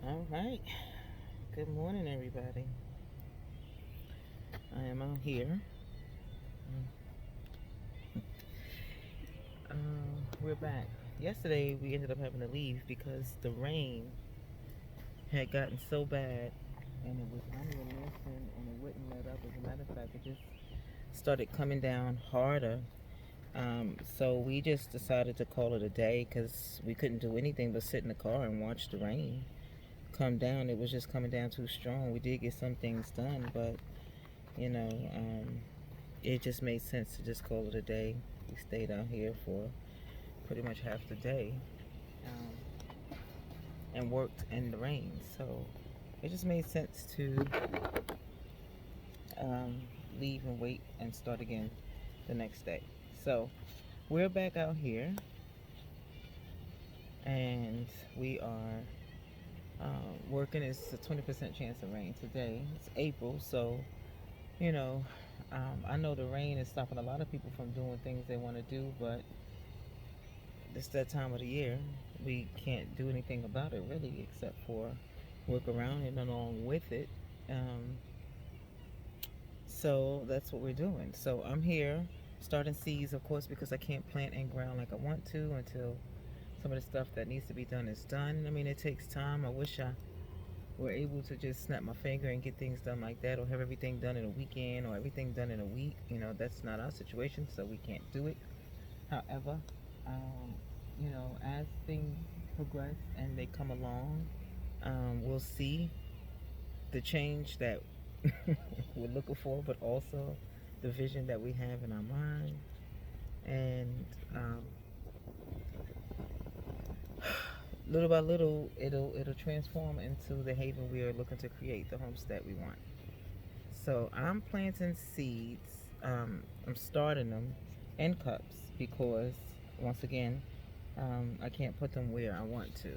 All right. Good morning, everybody. I am out here. We're back. Yesterday, we ended up having to leave because the rain had gotten so bad, and it was unrelenting, and it wouldn't let up. As a matter of fact, it just started coming down harder. So we just decided to call it a day because we couldn't do anything but sit in the car and watch the rain come down. It was just coming down too strong. We did get some things done, but you know, it just made sense to just call it a day. We stayed out here for pretty much half the day, um, and worked in the rain. So it just made sense to um, leave and wait and start again the next day. So we're back out here, and we are working. It's a 20% chance of rain today. It's April, so you know, I know the rain is stopping a lot of people from doing things they want to do, but it's that time of the year. We can't do anything about it really, except for work around it and along with it. Um, so that's what we're doing. So I'm here starting seeds, of course, because I can't plant in ground like I want to until some of the stuff that needs to be done is done. I mean, it takes time. I wish I were able to just snap my finger and get things done like that, or have everything done in a weekend, or everything done in a week. That's not our situation, so we can't do it. However, um, as things progress and they come along, we'll see the change that we're looking for, but also the vision that we have in our mind. And little by little, it'll transform into the haven we are looking to create, the homestead we want. So I'm planting seeds. I'm starting them in cups because, once again, I can't put them where I want to.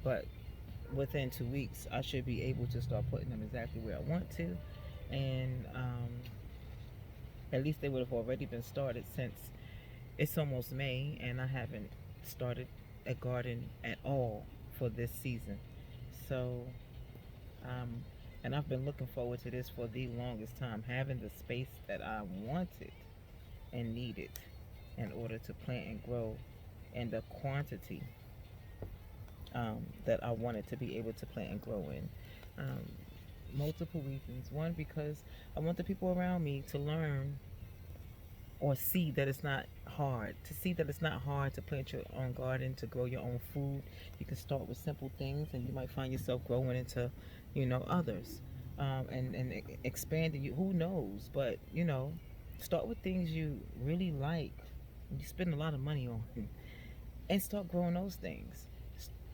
But within 2 weeks, I should be able to start putting them exactly where I want to. And at least they would have already been started, since it's almost May and I haven't started a garden at all for this season. So, um, and I've been looking forward to this for the longest time, having the space that I wanted and needed in order to plant and grow, and the quantity that I wanted to be able to plant and grow in. Um, Multiple reasons. One, because I want the people around me to learn or see that it's not hard. To see that it's not hard to plant your own garden, to grow your own food. You can start with simple things, and you might find yourself growing into, others, and expanding. You, who knows? But start with things you really like. You spend a lot of money on, and start growing those things.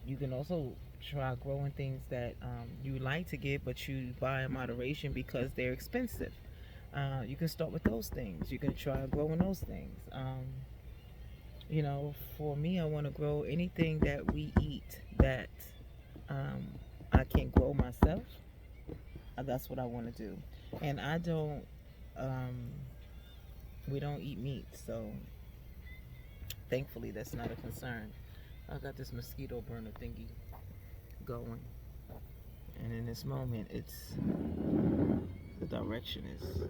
You can also try growing things that you like to get, but you buy in moderation because they're expensive. You can start with those things. You can try growing those things. For me, I want to grow anything that we eat that um, I can grow myself. That's what I want to do. And I don't, um, we don't eat meat, so thankfully that's not a concern. I got this mosquito burner thingy going, and in this moment, the direction is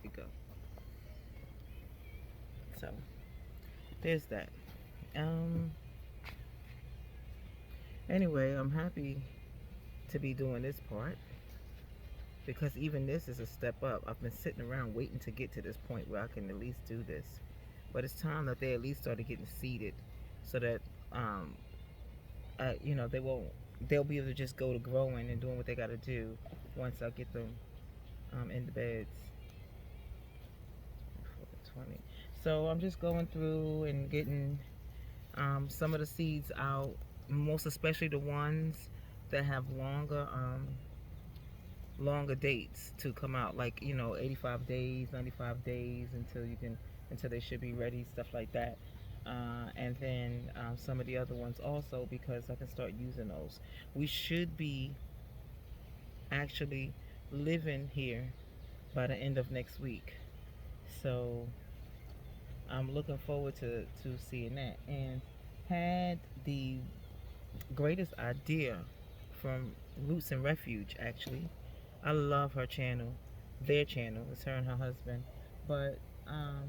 we go. So there's that. Um. Anyway, I'm happy to be doing this part because even this is a step up. I've been sitting around waiting to get to this point where I can at least do this, but it's time that they at least started getting seeded, so that um, they won't. They'll be able to just go to growing and doing what they got to do once I get them in the beds. 20. So I'm just going through and getting some of the seeds out, most especially the ones that have longer dates to come out, like 85 days, 95 days until they should be ready, stuff like that. And then some of the other ones also, because I can start using those. We should be actually living here by the end of next week, so I'm looking forward to seeing that. And had the greatest idea from Roots and Refuge, actually. I love her channel. Their channel. It's her and her husband. But um,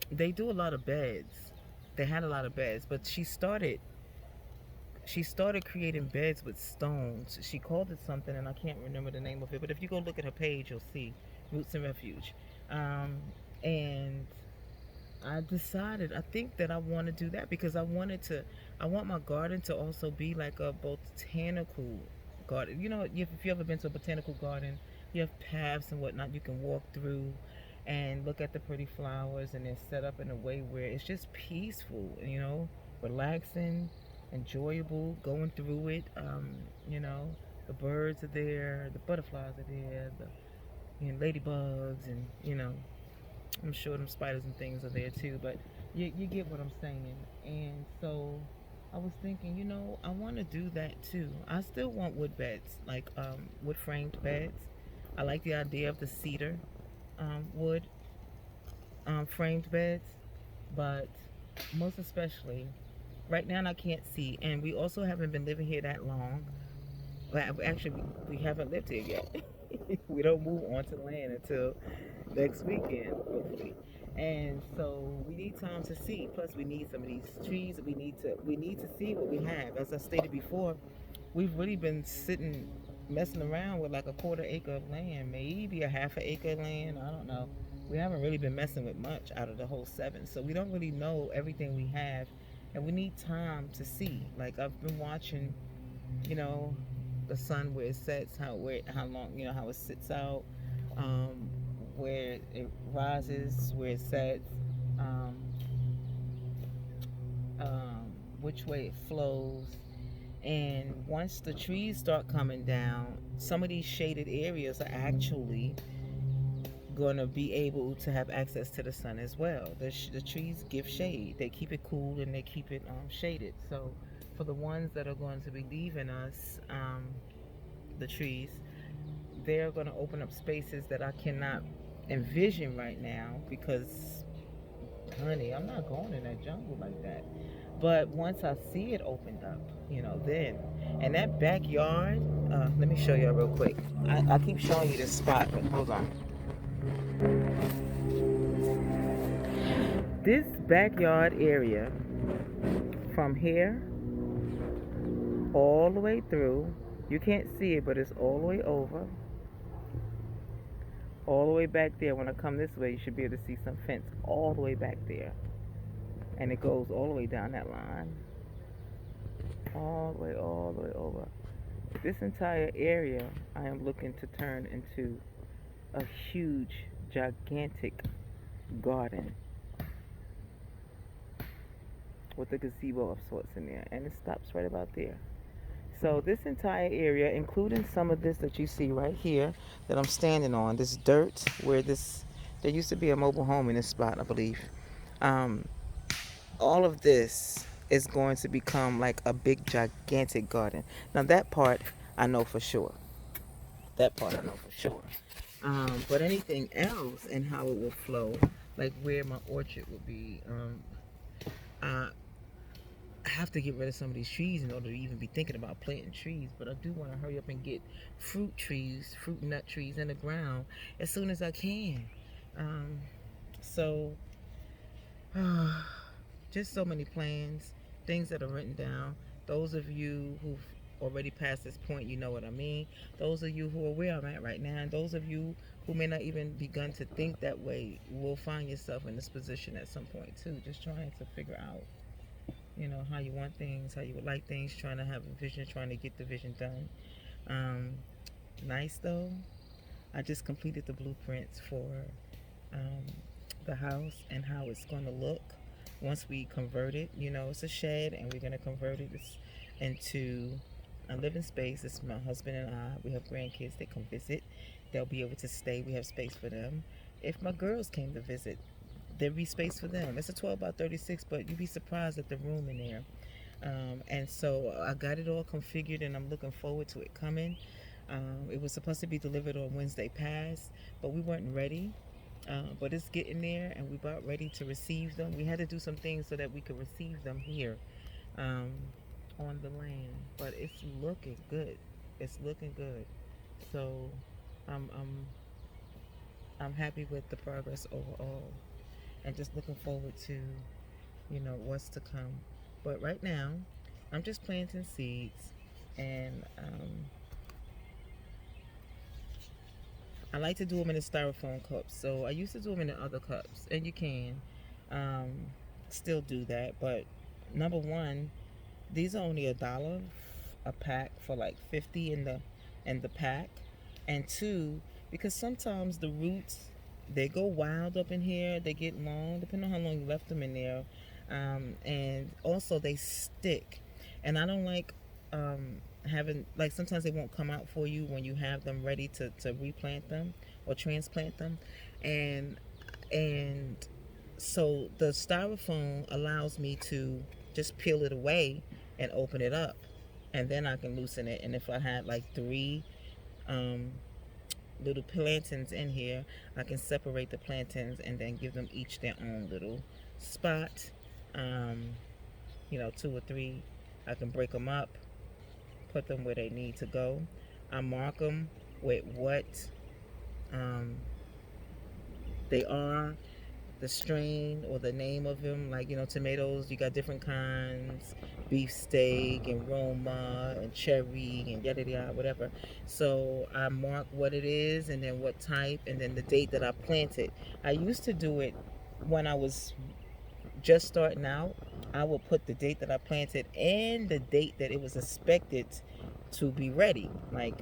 they do a lot of beds. They had a lot of beds, but she started creating beds with stones. She called it something, and I can't remember the name of it. But if you go look at her page, you'll see Roots and Refuge. Um, and I decided, I think that I want to do that because I want my garden to also be like a botanical garden. You know, if you ever been to a botanical garden, you have paths and whatnot you can walk through and look at the pretty flowers, and they're set up in a way where it's just peaceful, relaxing, enjoyable, going through it. You know, the birds are there, the butterflies are there, the ladybugs, and I'm sure them spiders and things are there too, but you get what I'm saying. And so I was thinking, I want to do that too. I still want wood beds, like wood framed beds. I like the idea of the cedar wood framed beds, but most especially right now I can't see, and we also haven't been living here that long. Well, actually, we haven't lived here yet. We don't move onto land until next weekend, hopefully. And so we need time to see. Plus, we need some of these trees. We need to see what we have. As I stated before, we've really been sitting, messing around with like a quarter acre of land, maybe a half an acre of land. I don't know. We haven't really been messing with much out of the whole 7, so we don't really know everything we have, and we need time to see. Like I've been watching, you know, the sun where it sets, how long, how it sits out, um, where it rises, where it sets, um, um, which way it flows. And once the trees start coming down, some of these shaded areas are actually going to be able to have access to the sun as well. The trees give shade, they keep it cool and they keep it shaded. So for the ones that are going to be leaving us, the trees, they're going to open up spaces that I cannot envision right now because, honey, I'm not going in that jungle like that. But once I see it opened up, then. And that backyard, let me show y'all real quick. I keep showing you this spot, but hold on. This backyard area from here all the way through, you can't see it, but it's all the way over, all the way back there. When I come this way, you should be able to see some fence all the way back there. And it goes all the way down that line, all the way over. This entire area I am looking to turn into a huge, gigantic garden with a gazebo of sorts in there, and it stops right about there. So this entire area, including some of this that you see right here that I'm standing on, this dirt where there used to be a mobile home in this spot, I believe. Um, all of this is going to become like a big, gigantic garden. Now that part I know for sure. That part I know for sure. But anything else and how it will flow, like where my orchard will be, I have to get rid of some of these trees in order to even be thinking about planting trees. But I do want to hurry up and get fruit and nut trees in the ground as soon as I can. Um, so, just so many plans, things that are written down. Those of you who've already passed this point, you know what I mean. Those of you who are where I'm at right now, and those of you who may not even begun to think that way, will find yourself in this position at some point too. Just trying to figure out, how you want things, how you would like things, trying to have a vision, trying to get the vision done. Um, Nice though. I just completed the blueprints for um, the house and how it's going to look once we convert it. It's a shed, and we're going to convert it into a living space. It's my husband and I. We have grandkids that come visit. They'll be able to stay. We have space for them. If my girls came to visit, there'd be space for them. It's a 12 by 36, but you'd be surprised at the room in there. And so I got it all configured, and I'm looking forward to it coming. It was supposed to be delivered on Wednesday past, but we weren't ready. But it's getting there, and we're about ready to receive them. We had to do some things so that we could receive them here um, on the land, but it's looking good. It's looking good. So I'm I'm I'm happy with the progress overall, and just looking forward to what's to come. But right now, I'm just planting seeds, and I like to do them in the styrofoam cups. So I used to do them in the other cups, and you can um, still do that. But number one, these are only $1 a pack for like 50 in the pack, and two, because sometimes the roots they go wild up in here. They get long, depending on how long you left them in there, and also they stick. And I don't like having, like, sometimes they won't come out for you when you have them ready to replant them or transplant them, and and so the styrofoam allows me to just peel it away and open it up, and then I can loosen it. And if I had like three um, little plantains in here, I can separate the plantains and then give them each their own little spot. um, two or three. I can break them up, put them where they need to go. I mark them with what um, they are, the strain or the name of them. Like, tomatoes, you got different kinds: beefsteak and Roma and cherry and yada yada, whatever. So I mark what it is, and then what type, and then the date that I planted. I used to do it when I was just starting out. I would put the date that I planted and the date that it was expected to be ready, like,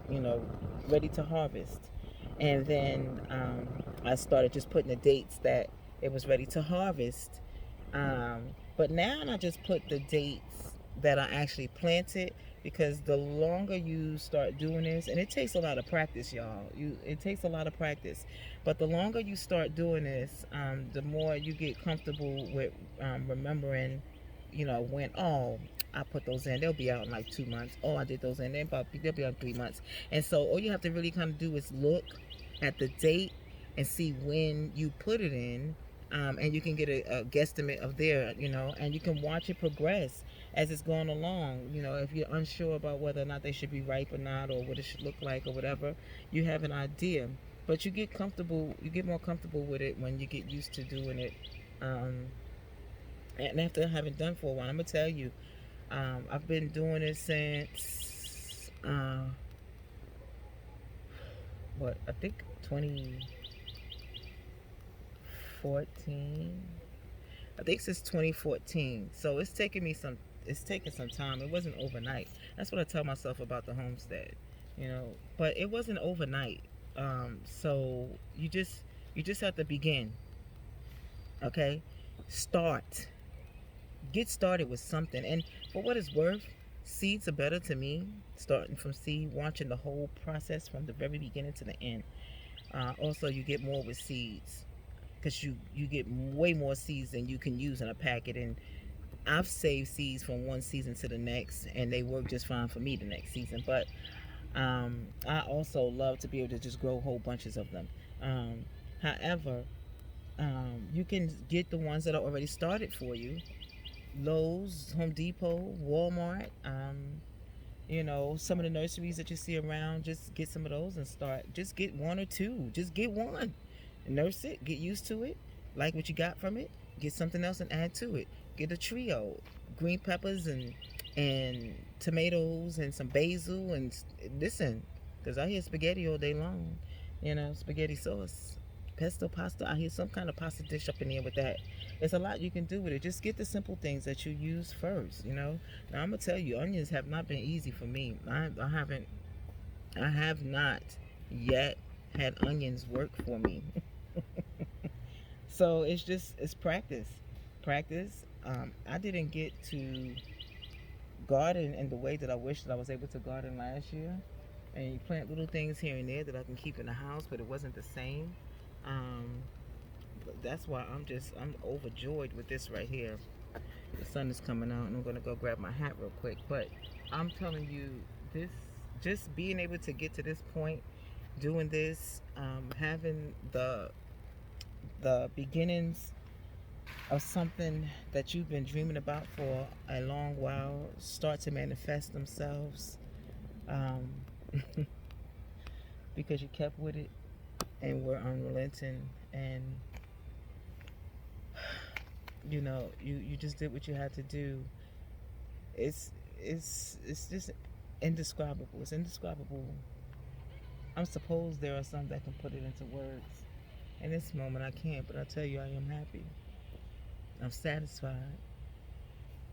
ready to harvest. And then I started just putting the dates that it was ready to harvest. But now I just put the dates that I actually planted, because the longer you start doing this, and it takes a lot of practice, y'all. It takes a lot of practice, but the longer you start doing this, the more you get comfortable with remembering, when, oh, I put those in. They'll be out in like 2 months. Oh, I did those in. They'll be out in 3 months. And so all you have to really kind of do is look at the date and see when you put it in, and you can get a guesstimate of there, and you can watch it progress as it's going along. If you're unsure about whether or not they should be ripe or not, or what it should look like or whatever, you have an idea. But you get more comfortable with it when you get used to doing it. Um, and after having done for a while, I'm gonna tell you, I've been doing it since what, I think 2014. I think since 2014. So it's taken some time. It wasn't overnight. That's what I tell myself about the homestead, but it wasn't overnight. So you just have to begin, okay? Start. Get started with something. And for what it's worth, seeds are better to me, starting from seed, watching the whole process from the very beginning to the end. Also, you get more with seeds, because you get way more seeds than you can use in a packet. And I've saved seeds from one season to the next, and they work just fine for me the next season. But I also love to be able to just grow whole bunches of them. However, you can get the ones that are already started for you. Lowe's, Home Depot, Walmart, some of the nurseries that you see around. Just get some of those and start. Just get one or two. Just get one. Nurse it, get used to it, like what you got from it. Get something else and add to it. Get a trio: green peppers and tomatoes and some basil, and listen, because I hear spaghetti all day long. Spaghetti sauce, pesto pasta. I hear some kind of pasta dish up in there with that. There's a lot you can do with it. Just get the simple things that you use first. Now I'm gonna tell you, onions have not been easy for me. I have not yet had onions work for me. So it's practice. Practice. I didn't get to garden in the way that I wish that I was able to garden last year. And you plant little things here and there that I can keep in the house, but it wasn't the same. Um, that's why I'm overjoyed with this right here. The sun is coming out, and I'm gonna go grab my hat real quick. But I'm telling you, this, just being able to get to this point, doing this, having the beginnings of something that you've been dreaming about for a long while start to manifest themselves. Um, because you kept with it and were unrelenting, and you just did what you had to do. It's it's just indescribable. It's indescribable. I'm supposed there are some that can put it into words. In this moment, I can't, but I tell you, I am happy. I'm satisfied.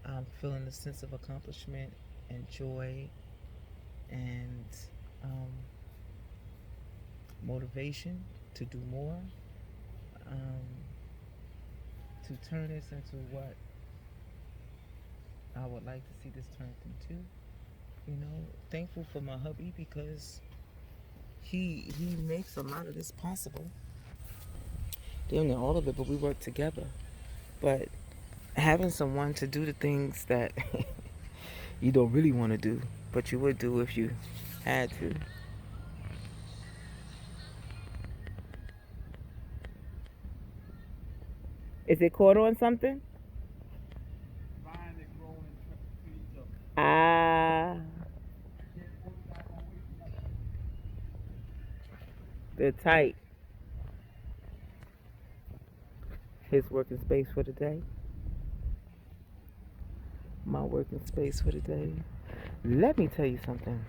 I'm feeling a sense of accomplishment and joy and um, motivation to do more, um, to turn this into what I would like to see this turned into. Thankful for my hubby because he makes a lot of this possible. Damn near all of it, but we work together. But having someone to do the things that you don't really want to do, but you would do if you had to. Is it caught on something? Ah, they're tight. His working space for the day. My working space for the day. Let me tell you something.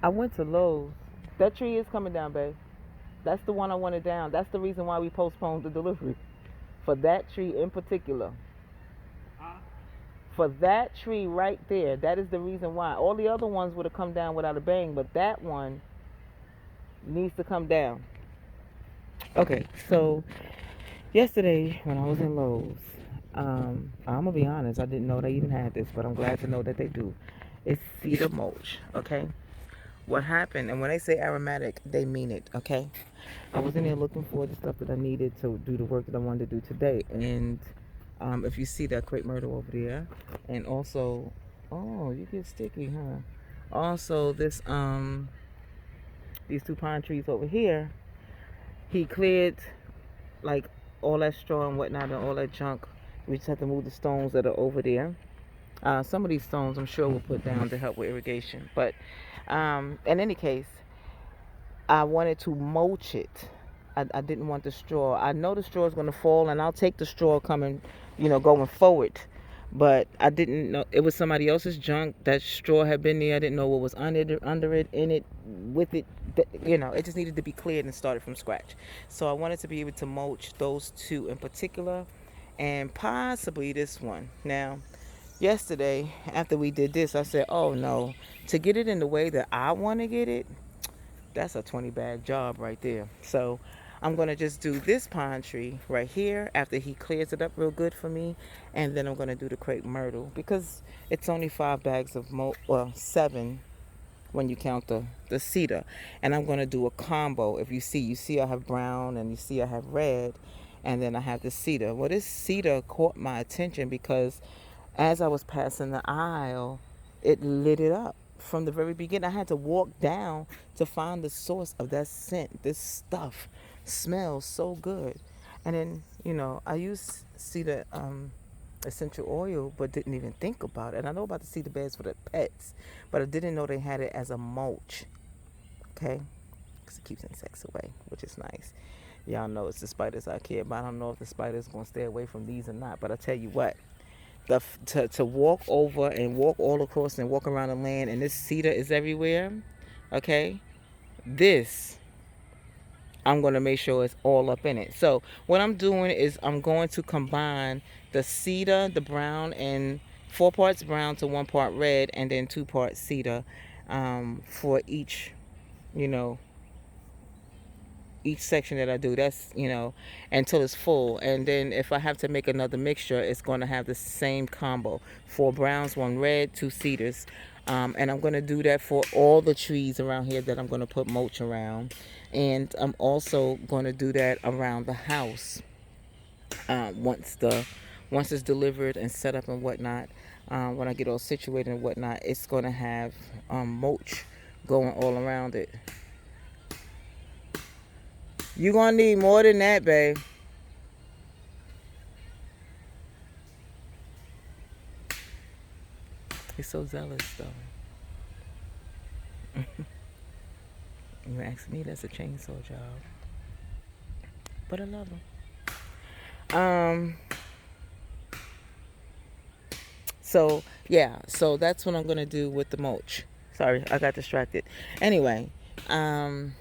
I went to Lowe's. That tree is coming down, babe. That's the one I wanted down. That's the reason why we postponed the delivery. For that tree in particular. For that tree right there. That is the reason why. All the other ones would have come down without a bang, but that one needs to come down. Okay, so yesterday when I was in Lowe's, I'm gonna be honest, I didn't know they even had this, but I'm glad to know that they do. It's cedar mulch, okay? What happened, and when they say aromatic, they mean it, okay? I was in there looking for the stuff that I needed to do the work that I wanted to do today, and if you see that crepe myrtle over there, and also, oh, you get sticky, huh? Also, these two pine trees over here, he cleared like all that straw and whatnot and all that junk. We just have to move the stones that are over there. Some of these stones I'm sure we'll put down to help with irrigation. But in any case, I wanted to mulch it. I didn't want the straw. I know the straw is going to fall, and I'll take the straw coming, going forward. But I didn't know it was somebody else's junk. That straw had been there. I didn't know what was under it, in it, with it. It just needed to be cleared and started from scratch. So I wanted to be able to mulch those two in particular, and possibly this one. Now, yesterday after we did this, I said, "Oh no, to get it in the way that I want to get it." That's a 20 bag job right there. So I'm going to just do this pine tree right here after he clears it up real good for me. And then I'm going to do the crepe myrtle because it's only 5 bags of, well, 7 when you count the cedar. And I'm going to do a combo. If you see I have brown and you see I have red. And then I have the cedar. Well, this cedar caught my attention because as I was passing the aisle, it lit it up. From the very beginning, I had to walk down to find the source of that scent. This stuff smells so good. And then, I used cedar essential oil, but didn't even think about it. And I know about the cedar beds for the pets, but I didn't know they had it as a mulch. Okay? Because it keeps insects away, which is nice. Y'all know it's the spiders I care about. I don't know if the spiders going to stay away from these or not, but I tell you what, to walk over and walk all across and walk around the land, and this cedar is everywhere. Okay, this I'm going to make sure it's all up in it. So what I'm doing is I'm going to combine the cedar, the brown, and 4 parts brown to 1 part red, and then 2 parts cedar for you know each section that I do. That's, until it's full. And then if I have to make another mixture, it's going to have the same combo: 4 browns, 1 red, 2 cedars. And I'm going to do that for all the trees around here that I'm going to put mulch around. And I'm also going to do that around the house once it's delivered and set up and whatnot. When I get all situated and whatnot, it's going to have mulch going all around it. You're going to need more than that, babe. He's so zealous, though. You ask me, that's a chainsaw job, but I love them. Um, so yeah, so that's what I'm gonna do with the mulch. Sorry, I got distracted. Anyway, um,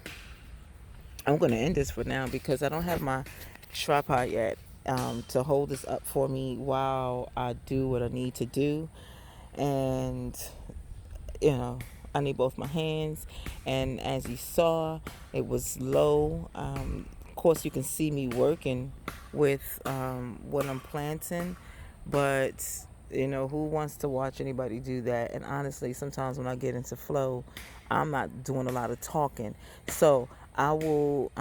I'm gonna end this for now because I don't have my tripod yet to hold this up for me while I do what I need to do, and you know, I need both my hands. And as you saw, it was low. Of course, you can see me working with what I'm planting, but who wants to watch anybody do that? And honestly, sometimes when I get into flow, I'm not doing a lot of talking. So I will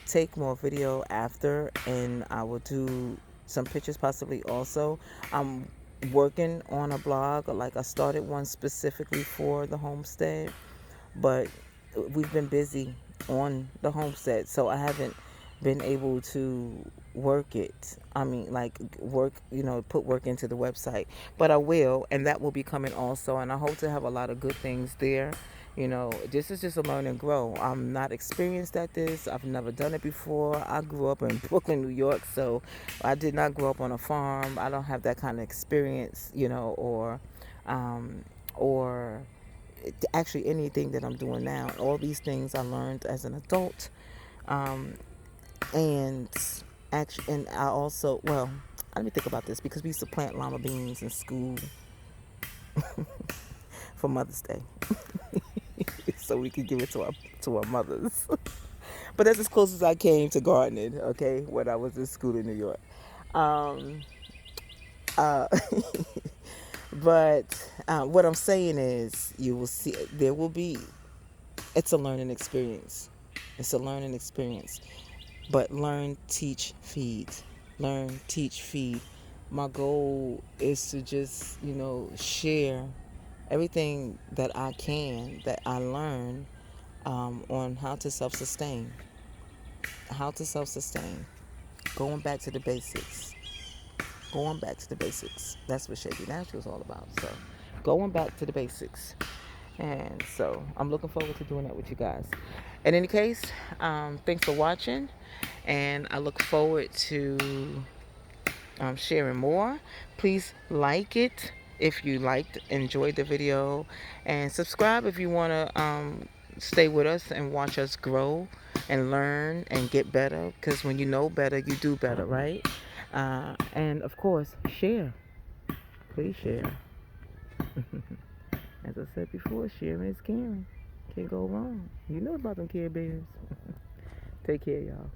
take more video after, and I will do some pictures possibly also. I'm working on a blog. Like, I started one specifically for the homestead, but we've been busy on the homestead, so I haven't been able to work it. I mean, like, work, put work into the website, but I will, and that will be coming also. And I hope to have a lot of good things there. This is just a learn and grow. I'm not experienced at this. I've never done it before. I grew up in Brooklyn, New York, so I did not grow up on a farm. I don't have that kind of experience, um, or actually anything that I'm doing now. All these things I learned as an adult, um, and actually, and I also, well, let me think about this, because we used to plant lima beans in school for Mother's Day, so we could give it to our mothers. But that's as close as I came to gardening. Okay, when I was in school in New York. Um, uh, but what I'm saying is, you will see there will be. It's a learning experience. It's a learning experience. But learn, teach, feed. Learn, teach, feed. My goal is to just, share everything that I can, that I learn, on how to self sustain. How to self sustain. Going back to the basics. Going back to the basics. That's what Shady Natural is all about. So, going back to the basics. And so I'm looking forward to doing that with you guys. In any case, thanks for watching, and I look forward to sharing more. Please like it if you enjoyed the video, and subscribe if you want to stay with us and watch us grow and learn and get better, because when you know better, you do better, right? And of course, share. Please share. As I said before, sharing is caring. Can't go wrong. You know about them Care Bears. Take care, y'all.